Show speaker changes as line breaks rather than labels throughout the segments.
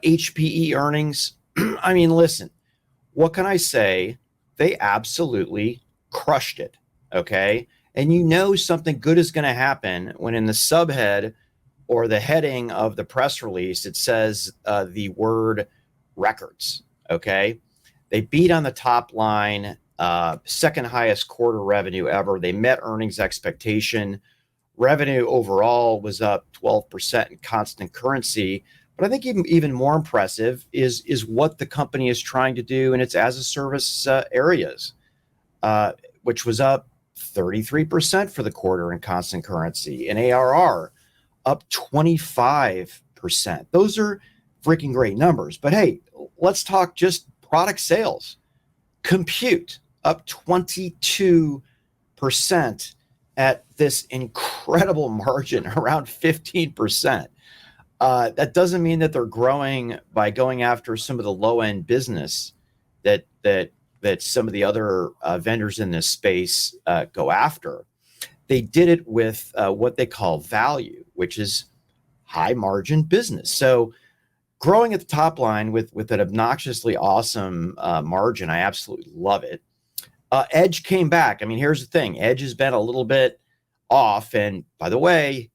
HPE earnings. I mean, listen, what can I say? They absolutely crushed it. Okay. And you know something good is going to happen when in the subhead or the heading of the press release, it says the word records. Okay. They beat on the top line, second highest quarter revenue ever. They met earnings expectation. Revenue overall was up 12% in constant currency. But I think even more impressive is what the company is trying to do in its as a service areas, which was up 33% for the quarter in constant currency, and ARR up 25%. Those are freaking great numbers. But hey, let's talk just product sales. Compute up 22% at this incredible margin, around 15%. That doesn't mean that they're growing by going after some of the low end business that some of the other vendors in this space go after. They did it with what they call value, which is high margin business. So growing at the top line with an obnoxiously awesome margin, I absolutely love it. Edge came back. I mean, here's the thing. Edge has been a little bit off. And by the way,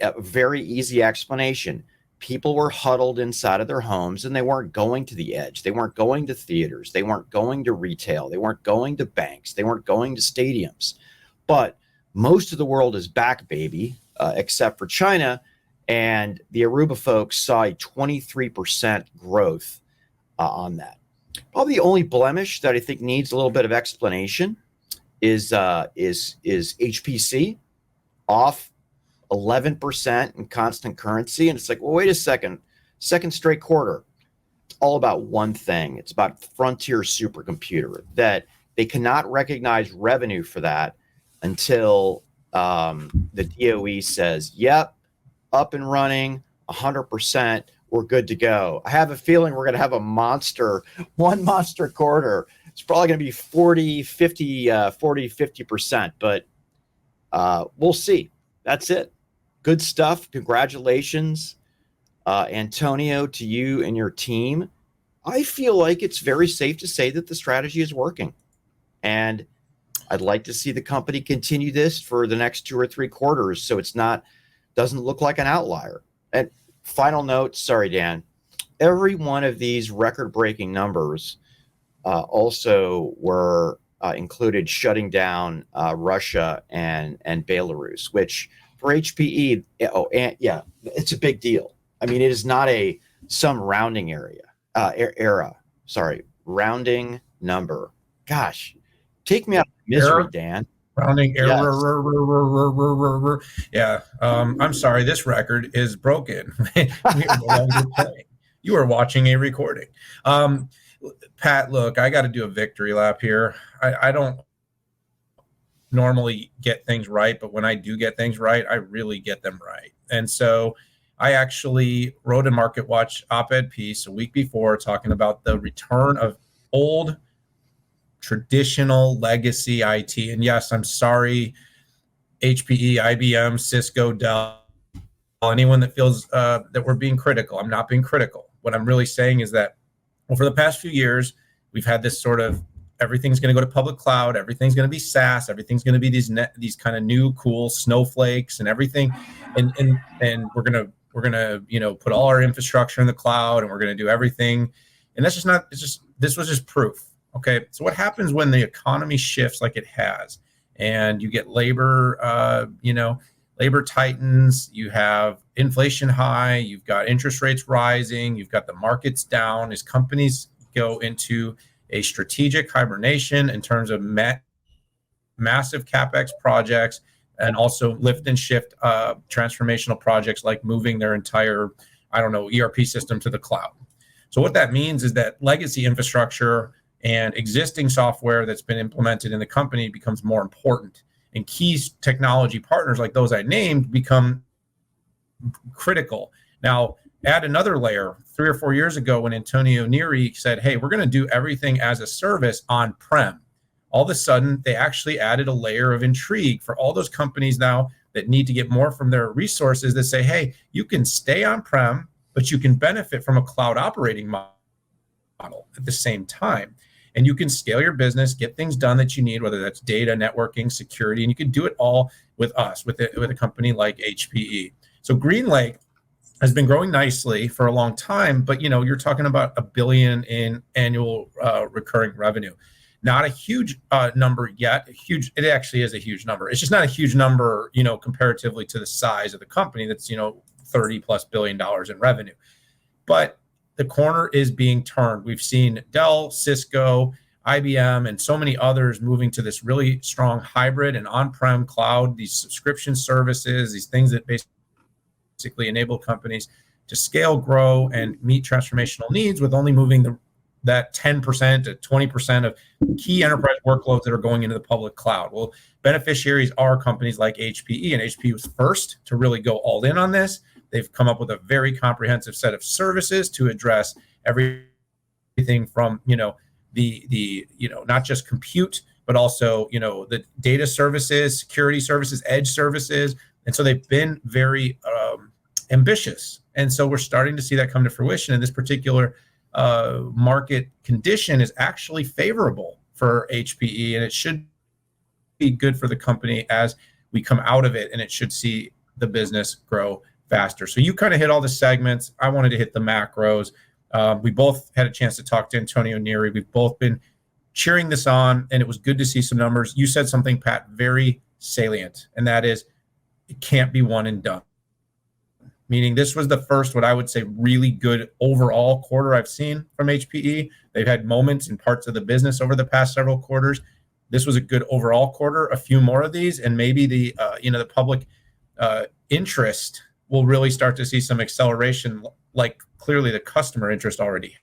a very easy explanation. People were huddled inside of their homes and they weren't going to the edge. They weren't going to theaters. They weren't going to retail. They weren't going to banks. They weren't going to stadiums. But most of the world is back, baby, except for China. And the Aruba folks saw a 23% growth on that. Probably the only blemish that I think needs a little bit of explanation is HPC, off 11% in constant currency. And it's like, well, wait a second straight quarter. It's all about one thing. It's about Frontier supercomputer, that they cannot recognize revenue for that until the DOE says, yep, up and running 100%. We're good to go. I have a feeling we're going to have one monster quarter. It's probably going to be 50%, but we'll see. That's it. Good stuff. Congratulations, Antonio, to you and your team. I feel like it's very safe to say that the strategy is working. And I'd like to see the company continue this for the next 2 or 3 quarters so doesn't look like an outlier. And final note, sorry, Dan, every one of these record-breaking numbers also were included shutting down Russia and Belarus, which for HPE, it's a big deal. I mean, it is not some rounding rounding number. Gosh, take me out of misery, Dan.
Rounding error. Yes. Yeah. I'm sorry. This record is broken. You are watching a recording. Pat, look, I got to do a victory lap here. I don't normally get things right, but when I do get things right, I really get them right. And so I actually wrote a Market Watch op-ed piece a week before talking about the return of old traditional legacy IT. And yes, I'm sorry, HPE, IBM, Cisco, Dell, anyone that feels that we're being critical. I'm not being critical. What I'm really saying is that over the past few years, we've had this sort of everything's going to go to public cloud, everything's going to be SaaS, everything's going to be these kind of new cool snowflakes and everything, and we're gonna put all our infrastructure in the cloud and we're going to do everything, and that's just not. This was just proof. Okay, so what happens when the economy shifts like it has, and you get labor tightens, you have inflation high, you've got interest rates rising, you've got the markets down, as companies go into a strategic hibernation in terms of massive CapEx projects and also lift and shift transformational projects like moving their entire, ERP system to the cloud. So what that means is that legacy infrastructure and existing software that's been implemented in the company becomes more important. And key technology partners like those I named become critical. Now, add another layer. 3 or 4 years ago when Antonio Neri said, hey, we're going to do everything as a service on-prem, all of a sudden they actually added a layer of intrigue for all those companies now that need to get more from their resources that say, hey, you can stay on-prem, but you can benefit from a cloud operating model at the same time. And you can scale your business, get things done that you need, whether that's data, networking, security, and you can do it all with us, with a company like HPE. So GreenLake has been growing nicely for a long time, but you're talking about $1 billion in annual recurring revenue. Not a huge number yet. It actually is a huge number. It's just not a huge number, comparatively to the size of the company that's $30+ billion in revenue. But the corner is being turned. We've seen Dell, Cisco, IBM, and so many others moving to this really strong hybrid and on-prem cloud, these subscription services, these things that basically enable companies to scale, grow, and meet transformational needs with only moving that 10% to 20% of key enterprise workloads that are going into the public cloud. Well, beneficiaries are companies like HPE, and HPE was first to really go all in on this. They've come up with a very comprehensive set of services to address everything from, the not just compute, but also, the data services, security services, edge services. And so they've been very ambitious. And so we're starting to see that come to fruition. And this particular market condition is actually favorable for HPE, and it should be good for the company as we come out of it, and it should see the business grow faster. So you kind of hit all the segments. I wanted to hit the macros. We both had a chance to talk to Antonio Neri. We've both been cheering this on, and it was good to see some numbers. You said something, Pat, very salient, and that is it can't be one and done. Meaning this was the first, what I would say, really good overall quarter I've seen from HPE. They've had moments in parts of the business over the past several quarters. This was a good overall quarter. A few more of these, and maybe the public interest will really start to see some acceleration, like clearly the customer interest already